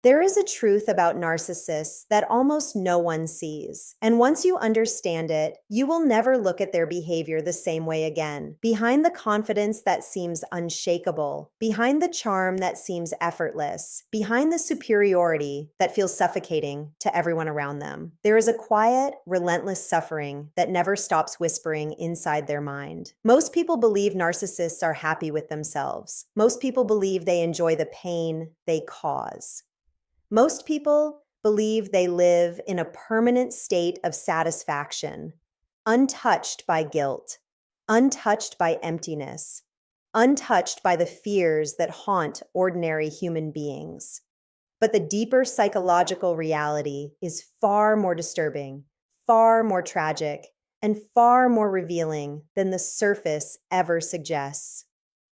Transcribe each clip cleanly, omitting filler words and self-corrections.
There is a truth about narcissists that almost no one sees. And once you understand it, you will never look at their behavior the same way again. Behind the confidence that seems unshakable, behind the charm that seems effortless, behind the superiority that feels suffocating to everyone around them, there is a quiet, relentless suffering that never stops whispering inside their mind. Most people believe narcissists are happy with themselves. Most people believe they enjoy the pain they cause. Most people believe they live in a permanent state of satisfaction, untouched by guilt, untouched by emptiness, untouched by the fears that haunt ordinary human beings. But the deeper psychological reality is far more disturbing, far more tragic, and far more revealing than the surface ever suggests.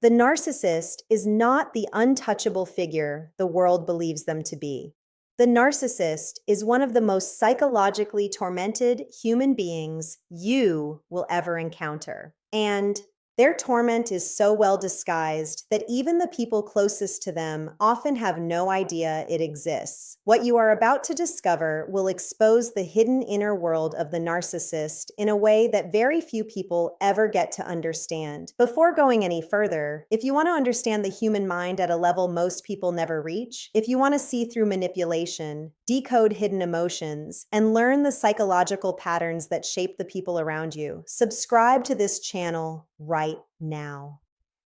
The narcissist is not the untouchable figure the world believes them to be. The narcissist is one of the most psychologically tormented human beings you will ever encounter. And their torment is so well disguised that even the people closest to them often have no idea it exists. What you are about to discover will expose the hidden inner world of the narcissist in a way that very few people ever get to understand. Before going any further, if you want to understand the human mind at a level most people never reach, if you want to see through manipulation, decode hidden emotions, and learn the psychological patterns that shape the people around you, subscribe to this channel right now.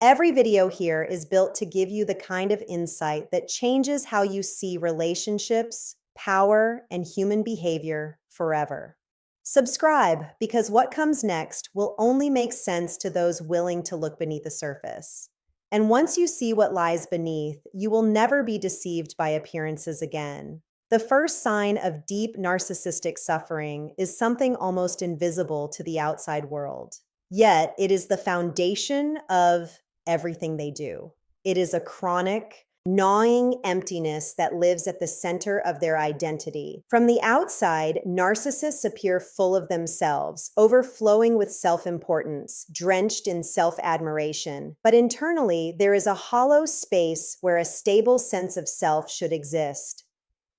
Every video here is built to give you the kind of insight that changes how you see relationships, power, and human behavior forever. Subscribe, because what comes next will only make sense to those willing to look beneath the surface. And once you see what lies beneath, you will never be deceived by appearances again. The first sign of deep narcissistic suffering is something almost invisible to the outside world. Yet, it is the foundation of everything they do. It is a chronic, gnawing emptiness that lives at the center of their identity. From the outside, narcissists appear full of themselves, overflowing with self-importance, drenched in self-admiration. But internally, there is a hollow space where a stable sense of self should exist.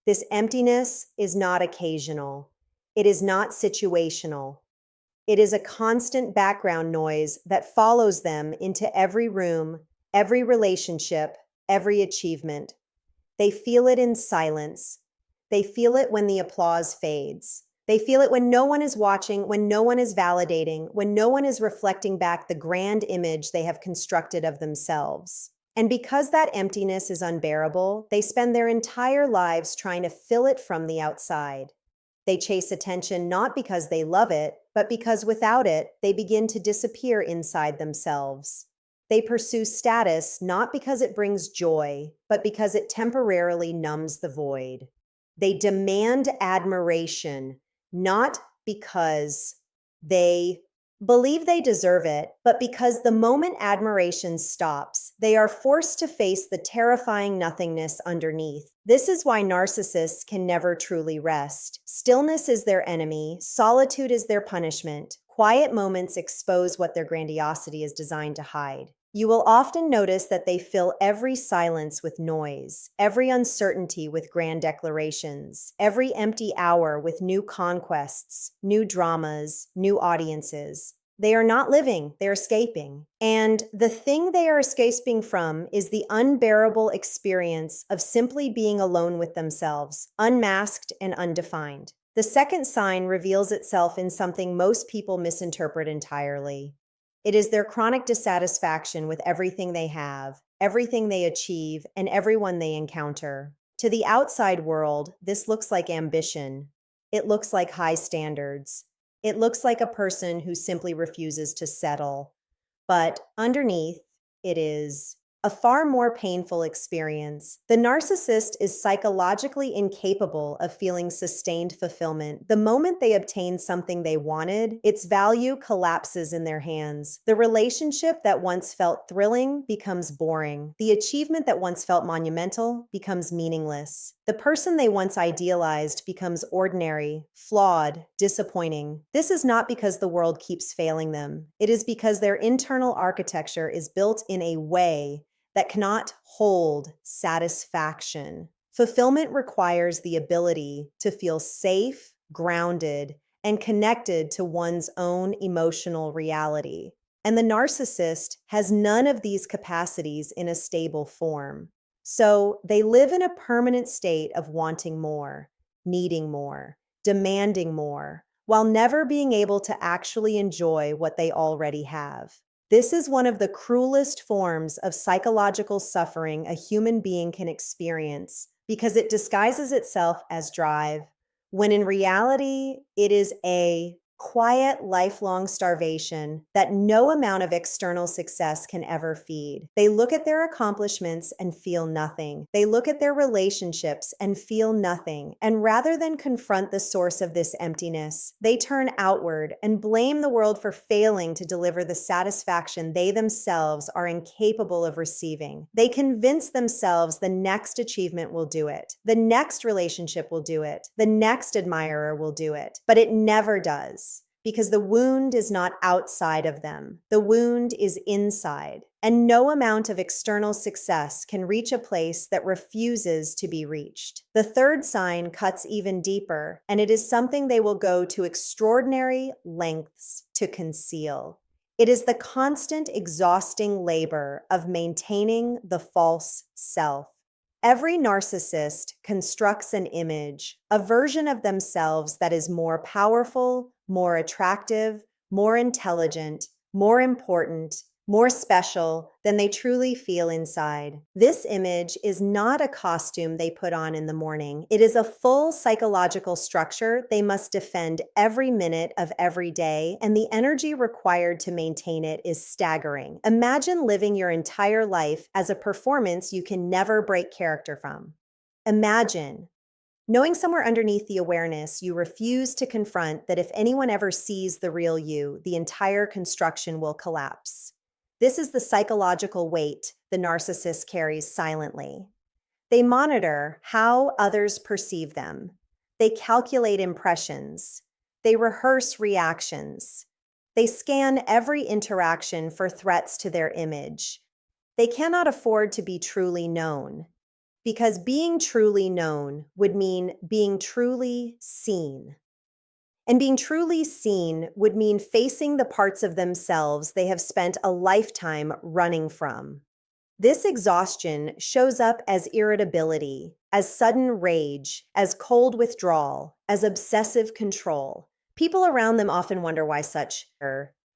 This emptiness is not occasional. It is not situational. It is a constant background noise that follows them into every room, every relationship, every achievement. They feel it in silence. They feel it when the applause fades. They feel it when no one is watching, when no one is validating, when no one is reflecting back the grand image they have constructed of themselves. And because that emptiness is unbearable, they spend their entire lives trying to fill it from the outside. They chase attention not because they love it, but because without it, they begin to disappear inside themselves. They pursue status not because it brings joy, but because it temporarily numbs the void. They demand admiration, not because they believe they deserve it, but because the moment admiration stops, they are forced to face the terrifying nothingness underneath. This is why narcissists can never truly rest. Stillness is their enemy, solitude is their punishment. Quiet moments expose what their grandiosity is designed to hide. You will often notice that they fill every silence with noise, every uncertainty with grand declarations, every empty hour with new conquests, new dramas, new audiences. They are not living, they're escaping. And the thing they are escaping from is the unbearable experience of simply being alone with themselves, unmasked and undefined. The second sign reveals itself in something most people misinterpret entirely. It is their chronic dissatisfaction with everything they have, everything they achieve, and everyone they encounter. To the outside world, this looks like ambition. It looks like high standards. It looks like a person who simply refuses to settle. But underneath, it is a far more painful experience. The narcissist is psychologically incapable of feeling sustained fulfillment. The moment they obtain something they wanted, its value collapses in their hands. The relationship that once felt thrilling becomes boring. The achievement that once felt monumental becomes meaningless. The person they once idealized becomes ordinary, flawed, disappointing. This is not because the world keeps failing them. It is because their internal architecture is built in a way that cannot hold satisfaction. Fulfillment requires the ability to feel safe, grounded, and connected to one's own emotional reality. And the narcissist has none of these capacities in a stable form. So they live in a permanent state of wanting more, needing more, demanding more, while never being able to actually enjoy what they already have. This is one of the cruelest forms of psychological suffering a human being can experience because it disguises itself as drive, when in reality, it is a quiet, lifelong starvation that no amount of external success can ever feed. They look at their accomplishments and feel nothing. They look at their relationships and feel nothing. And rather than confront the source of this emptiness, they turn outward and blame the world for failing to deliver the satisfaction they themselves are incapable of receiving. They convince themselves the next achievement will do it, the next relationship will do it, the next admirer will do it, but it never does. Because the wound is not outside of them. The wound is inside. And no amount of external success can reach a place that refuses to be reached. The third sign cuts even deeper, and it is something they will go to extraordinary lengths to conceal. It is the constant, exhausting labor of maintaining the false self. Every narcissist constructs an image, a version of themselves that is more powerful, more attractive, more intelligent, more important, more special than they truly feel inside. This image is not a costume they put on in the morning. It is a full psychological structure they must defend every minute of every day, and the energy required to maintain it is staggering. Imagine living your entire life as a performance you can never break character from. Imagine knowing somewhere underneath the awareness you refuse to confront that if anyone ever sees the real you, the entire construction will collapse. This is the psychological weight the narcissist carries silently. They monitor how others perceive them. They calculate impressions. They rehearse reactions. They scan every interaction for threats to their image. They cannot afford to be truly known, because being truly known would mean being truly seen. And being truly seen would mean facing the parts of themselves they have spent a lifetime running from. This exhaustion shows up as irritability, as sudden rage, as cold withdrawal, as obsessive control. People around them often wonder why such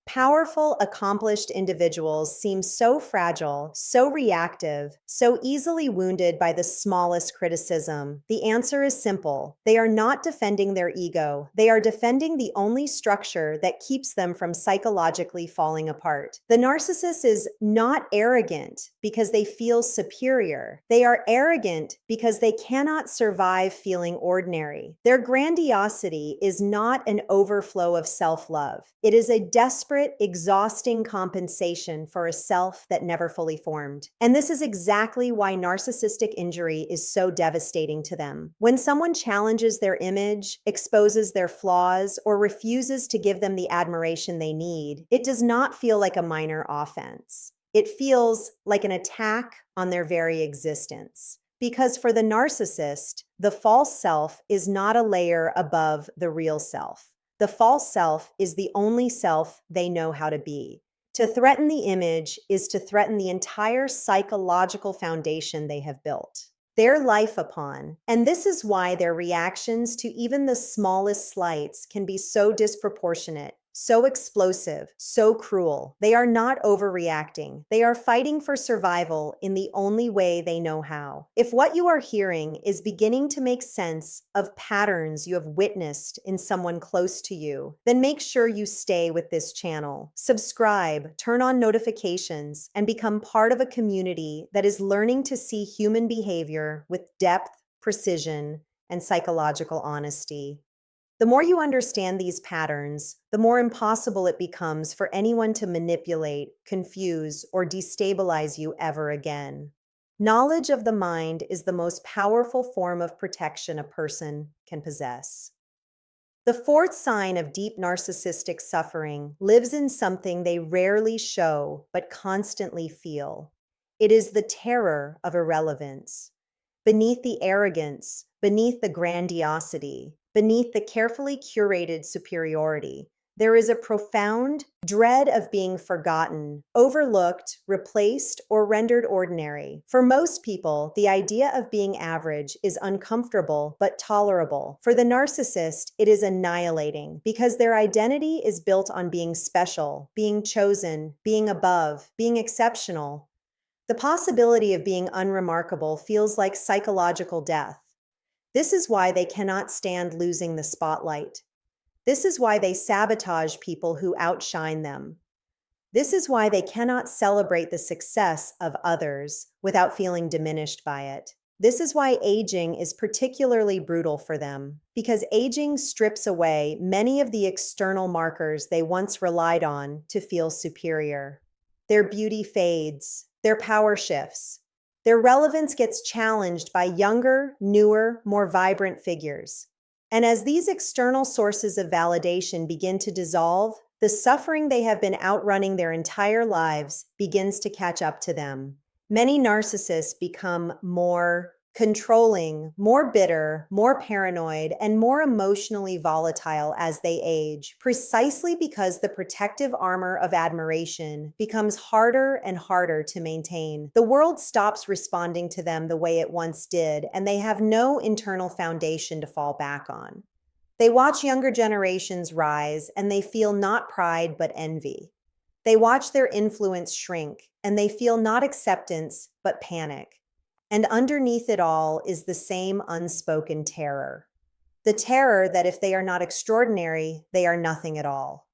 powerful, accomplished individuals seem so fragile, so reactive, so easily wounded by the smallest criticism. The answer is simple. They are not defending their ego. They are defending the only structure that keeps them from psychologically falling apart. The narcissist is not arrogant because they feel superior. They are arrogant because they cannot survive feeling ordinary. Their grandiosity is not an overflow of self-love. It is a desperate, exhausting compensation for a self that never fully formed. And this is exactly why narcissistic injury is so devastating to them. When someone challenges their image, exposes their flaws, or refuses to give them the admiration they need, it does not feel like a minor offense. It feels like an attack on their very existence. Because for the narcissist, the false self is not a layer above the real self. The false self is the only self they know how to be. To threaten the image is to threaten the entire psychological foundation they have built their life upon. And this is why their reactions to even the smallest slights can be so disproportionate, so explosive, so cruel. They are not overreacting. They are fighting for survival in the only way they know how. If what you are hearing is beginning to make sense of patterns you have witnessed in someone close to you, then make sure you stay with this channel. Subscribe, turn on notifications, and become part of a community that is learning to see human behavior with depth, precision, and psychological honesty. The more you understand these patterns, the more impossible it becomes for anyone to manipulate, confuse, or destabilize you ever again. Knowledge of the mind is the most powerful form of protection a person can possess. The fourth sign of deep narcissistic suffering lives in something they rarely show but constantly feel. It is the terror of irrelevance. beneath the arrogance, beneath the grandiosity, beneath the carefully curated superiority, there is a profound dread of being forgotten, overlooked, replaced, or rendered ordinary. For most people, the idea of being average is uncomfortable but tolerable. For the narcissist, it is annihilating because their identity is built on being special, being chosen, being above, being exceptional. The possibility of being unremarkable feels like psychological death. This is why they cannot stand losing the spotlight. This is why they sabotage people who outshine them. This is why they cannot celebrate the success of others without feeling diminished by it. This is why aging is particularly brutal for them, because aging strips away many of the external markers they once relied on to feel superior. Their beauty fades, their power shifts, their relevance gets challenged by younger, newer, more vibrant figures. And as these external sources of validation begin to dissolve, the suffering they have been outrunning their entire lives begins to catch up to them. Many narcissists become more controlling, more bitter, more paranoid, and more emotionally volatile as they age, precisely because the protective armor of admiration becomes harder and harder to maintain. The world stops responding to them the way it once did, and they have no internal foundation to fall back on. They watch younger generations rise, and they feel not pride but envy. They watch their influence shrink, and they feel not acceptance but panic. And underneath it all is the same unspoken terror. The terror that if they are not extraordinary, they are nothing at all.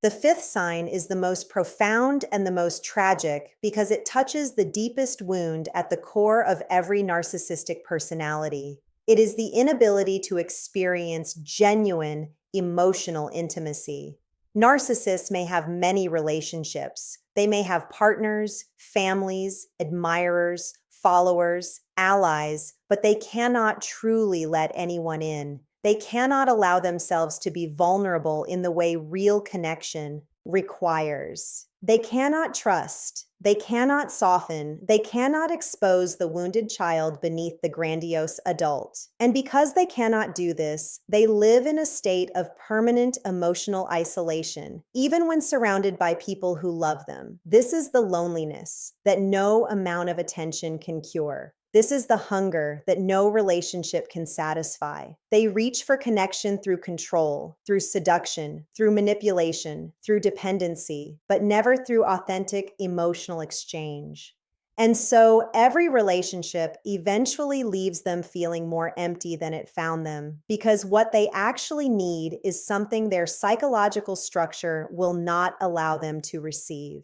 The fifth sign is the most profound and the most tragic because it touches the deepest wound at the core of every narcissistic personality. It is the inability to experience genuine emotional intimacy. Narcissists may have many relationships. They may have partners, families, admirers, followers, allies, but they cannot truly let anyone in. They cannot allow themselves to be vulnerable in the way real connection requires. They cannot trust. They cannot soften. They cannot expose the wounded child beneath the grandiose adult. And because they cannot do this, they live in a state of permanent emotional isolation, even when surrounded by people who love them. This is the loneliness that no amount of attention can cure. This is the hunger that no relationship can satisfy. They reach for connection through control, through seduction, through manipulation, through dependency, but never through authentic emotional exchange. And so every relationship eventually leaves them feeling more empty than it found them, because what they actually need is something their psychological structure will not allow them to receive.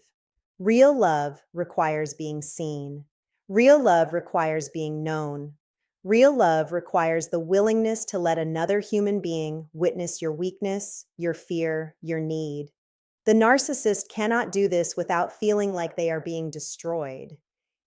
Real love requires being seen. Real love requires being known. Real love requires the willingness to let another human being witness your weakness, your fear, your need. The narcissist cannot do this without feeling like they are being destroyed.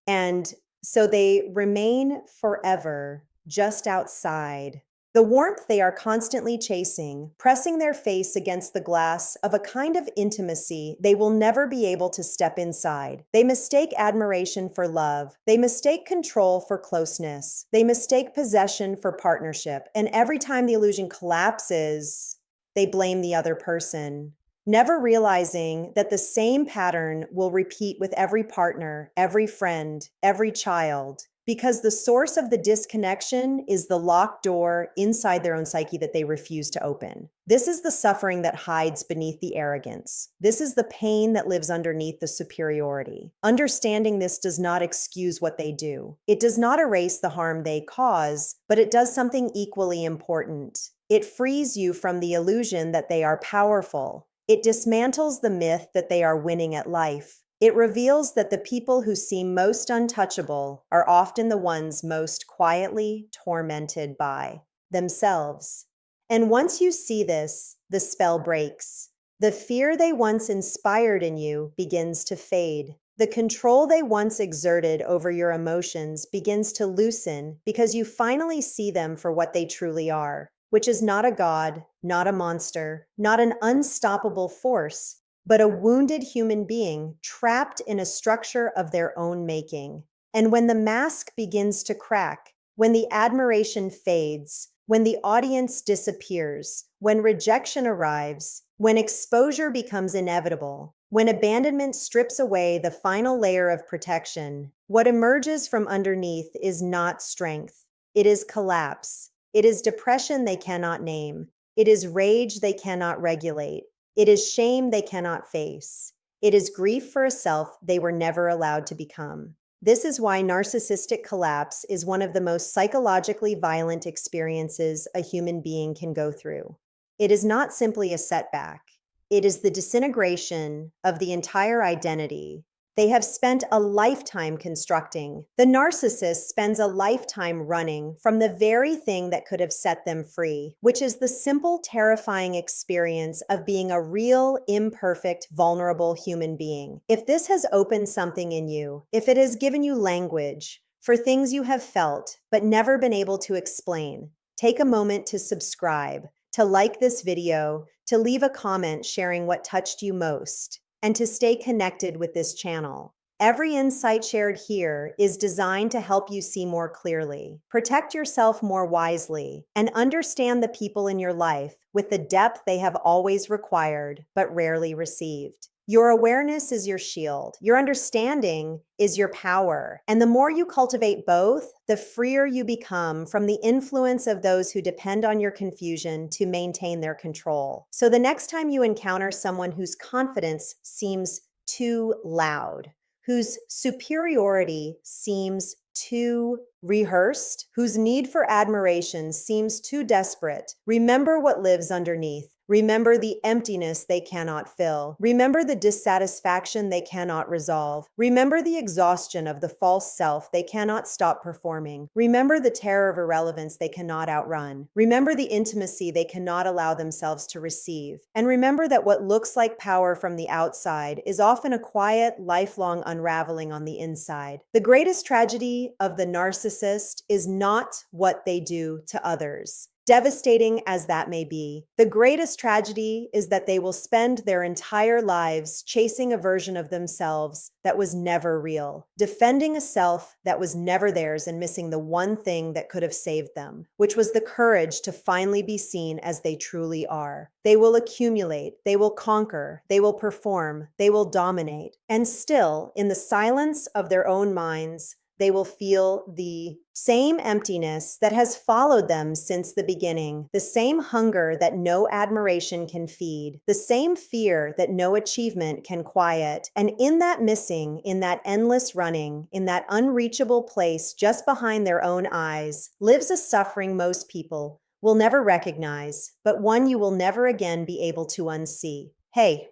And so they remain forever just outside. The warmth they are constantly chasing, pressing their face against the glass of a kind of intimacy they will never be able to step inside. They mistake admiration for love. They mistake control for closeness. They mistake possession for partnership. And every time the illusion collapses, they blame the other person, never realizing that the same pattern will repeat with every partner, every friend, every child. Because the source of the disconnection is the locked door inside their own psyche that they refuse to open. This is the suffering that hides beneath the arrogance. This is the pain that lives underneath the superiority. Understanding this does not excuse what they do. It does not erase the harm they cause, but it does something equally important. It frees you from the illusion that they are powerful. It dismantles the myth that they are winning at life. It reveals that the people who seem most untouchable are often the ones most quietly tormented by themselves. And once you see this, the spell breaks. The fear they once inspired in you begins to fade. The control they once exerted over your emotions begins to loosen because you finally see them for what they truly are, which is not a god, not a monster, not an unstoppable force, but a wounded human being trapped in a structure of their own making. And when the mask begins to crack, when the admiration fades, when the audience disappears, when rejection arrives, when exposure becomes inevitable, when abandonment strips away the final layer of protection, what emerges from underneath is not strength. It is collapse. It is depression they cannot name. It is rage they cannot regulate. It is shame they cannot face. It is grief for a self they were never allowed to become. This is why narcissistic collapse is one of the most psychologically violent experiences a human being can go through. It is not simply a setback. It is the disintegration of the entire identity they have spent a lifetime constructing. The narcissist spends a lifetime running from the very thing that could have set them free, which is the simple, terrifying experience of being a real, imperfect, vulnerable human being. If this has opened something in you, if it has given you language for things you have felt but never been able to explain, take a moment to subscribe, to like this video, to leave a comment sharing what touched you most, and to stay connected with this channel. Every insight shared here is designed to help you see more clearly, protect yourself more wisely, and understand the people in your life with the depth they have always required but rarely received. Your awareness is your shield. Your understanding is your power. And the more you cultivate both, the freer you become from the influence of those who depend on your confusion to maintain their control. So the next time you encounter someone whose confidence seems too loud, whose superiority seems too rehearsed, whose need for admiration seems too desperate, remember what lives underneath. Remember the emptiness they cannot fill. Remember the dissatisfaction they cannot resolve. Remember the exhaustion of the false self they cannot stop performing. Remember the terror of irrelevance they cannot outrun. Remember the intimacy they cannot allow themselves to receive. And remember that what looks like power from the outside is often a quiet, lifelong unraveling on the inside. The greatest tragedy of the narcissist is not what they do to others. Devastating as that may be, the greatest tragedy is that they will spend their entire lives chasing a version of themselves that was never real, defending a self that was never theirs and missing the one thing that could have saved them, which was the courage to finally be seen as they truly are. They will accumulate, they will conquer, they will perform, they will dominate, and still, in the silence of their own minds, they will feel the same emptiness that has followed them since the beginning, the same hunger that no admiration can feed, the same fear that no achievement can quiet. And in that missing, in that endless running, in that unreachable place just behind their own eyes, lives a suffering most people will never recognize, but one you will never again be able to unsee. Hey,